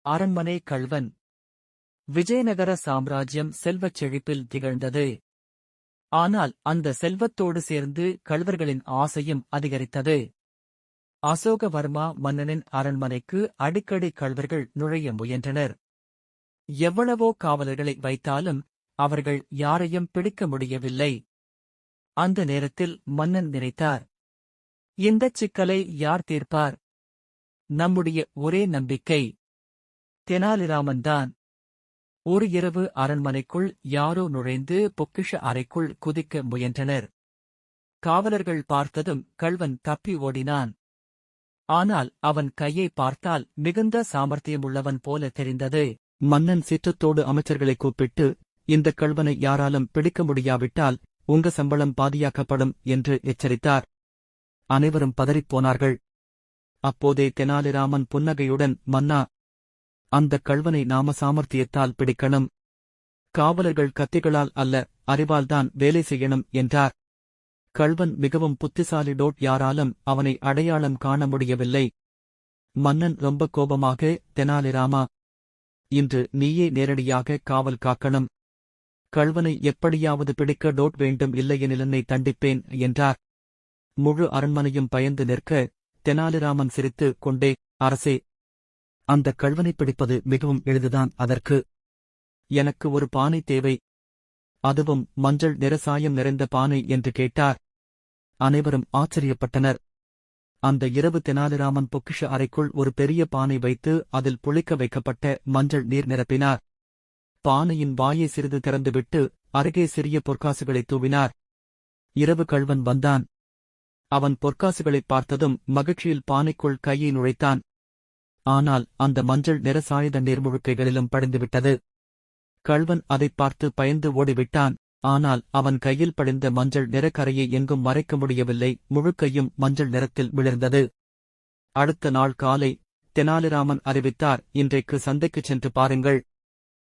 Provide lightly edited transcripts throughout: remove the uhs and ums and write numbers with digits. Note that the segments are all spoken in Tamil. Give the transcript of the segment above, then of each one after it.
அரண்மனை கள்வன். விஜயநகர சாம்ராஜ்யம் செல்வச் செழிப்பில் திகழ்ந்தது. ஆனால் அந்த செல்வத்தோடு சேர்ந்து கள்வர்களின் ஆசையும் அதிகரித்தது. அசோகவர்மா மன்னனின் அரண்மனைக்கு அடிக்கடி கள்வர்கள் நுழைய முயன்றனர். எவ்வளவோ காவலர்களை வைத்தாலும் அவர்கள் யாரையும் பிடிக்க முடியவில்லை. அந்த நேரத்தில் மன்னன் நினைத்தார், இந்தச் சிக்கலை யார் தீர்ப்பார்? நம்முடைய ஒரே நம்பிக்கை தெனாலிராமன்தான். ஒரு இரவு அரண்மனைக்குள் யாரோ நுழைந்து பொக்கிஷ அறைக்குள் குதிக்க முயன்றனர். காவலர்கள் பார்த்ததும் கள்வன் தப்பி ஓடினான். ஆனால் அவன் கையை பார்த்தால் மிகுந்த சாமர்த்தியமுள்ளவன் போல தெரிந்தது. மன்னன் சீற்றத்தோடு அமைச்சர்களை கூப்பிட்டு, இந்தக் கள்வனை யாராலும் பிடிக்க முடியாவிட்டால் உங்க சம்பளம் பாதியாக்கப்படும் என்று எச்சரித்தார். அனைவரும் பதறிப்போனார்கள். அப்போதே தெனாலிராமன் புன்னகையுடன், மன்னா, அந்தக் கள்வனை நாம சாமர்த்தியத்தால் பிடிக்கணும். காவலர்கள் கத்திகளால் அல்ல, அறிவால்தான் வேலை செய்யணும் என்றார். கள்வன் மிகவும் புத்திசாலி. யாராலும் அவனை அடையாளம் காண முடியவில்லை. மன்னன் ரொம்ப கோபமாக, தெனாலிராமா, இன்று நீயே நேரடியாக காவல் காக்கணும். கள்வனை எப்படியாவது பிடிக்க வேண்டும், இல்லையெனில் என்னை தண்டிப்பேன் என்றார். முழு அரண்மனையும் பயந்து நிற்க தெனாலிராமன் சிரித்து கொண்டே, அரசே, அந்தக் கள்வனைப் பிடிப்பது மிகவும் எளிதுதான். அதற்கு எனக்கு ஒரு பானை தேவை, அதுவும் மஞ்சள் நிறசாயம் நிறைந்த பானை என்று கேட்டார். அனைவரும் ஆச்சரியப்பட்டனர். அந்த இரவு தெனாலிராமன் பொக்கிஷ அறைக்குள் ஒரு பெரிய பானை வைத்து அதில் புளிக்க வைக்கப்பட்ட மஞ்சள் நீர் நிரப்பினார். பானையின் வாயை சிறிது திறந்துவிட்டு அருகே சிறிய பொற்காசுகளைத் தூவினார். இரவு கள்வன் வந்தான். அவன் பொற்காசுகளைப் பார்த்ததும் மகிழ்ச்சியில் பானைக்குள் கையை நுழைத்தான். ஆனால் அந்த மஞ்சள் நிற சாயுத நீர் முழுக்கைகளிலும் படிந்துவிட்டது. கள்வன் அதைப் பார்த்து பயந்து ஓடிவிட்டான். ஆனால் அவன் கையில் படிந்த மஞ்சள் நிறக்கரையை எங்கும் மறைக்க முடியவில்லை. முழுக்கையும் மஞ்சள் நிறத்தில் விழுந்தது. அடுத்த நாள் காலை தெனாலிராமன் அறிவித்தார், இன்றைக்கு சந்தைக்குச் சென்று பாருங்கள்.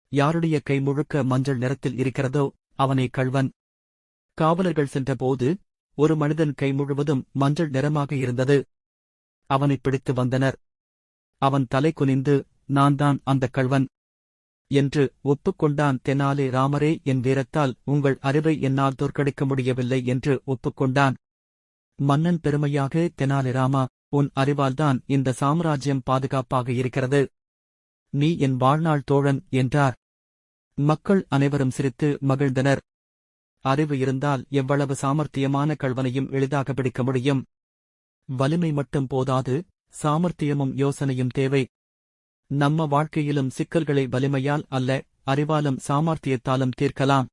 யாருடைய கை முழுக்க மஞ்சள் நிறத்தில் இருக்கிறதோ அவனே கள்வன். காவலர்கள் சென்றபோது ஒரு மனிதன் கை முழுவதும் மஞ்சள் நிறமாக இருந்தது. அவனைப் பிடித்து வந்தனர். அவன் தலை குனிந்து, நான்தான் அந்தக் கள்வன் என்று ஒப்புக்கொண்டான். தெனாலி ராமரே, என் வீரத்தால் உங்கள் அறிவை என்னால் தோற்கடிக்க முடியவில்லை என்று ஒப்புக்கொண்டான். மன்னன் பெருமையாக, தெனாலிராமா, உன் அறிவால்தான் இந்த சாம்ராஜ்யம் பாதுகாப்பாக இருக்கிறது. நீ என் வாழ்நாள் தோழன் என்றார். மக்கள் அனைவரும் சிரித்து மகிழ்ந்தனர். அறிவு இருந்தால் எவ்வளவு சாமர்த்தியமான கள்வனையும் எளிதாக பிடிக்க முடியும். வலிமை மட்டும் போதாது, சாமர்த்தியமும் யோசனையும் தேவை. நம்ம வாழ்க்கையிலும் சிக்கல்களை வலிமையால் அல்ல, அறிவாலும் சாமர்த்தியத்தாலும் தீர்க்கலாம்.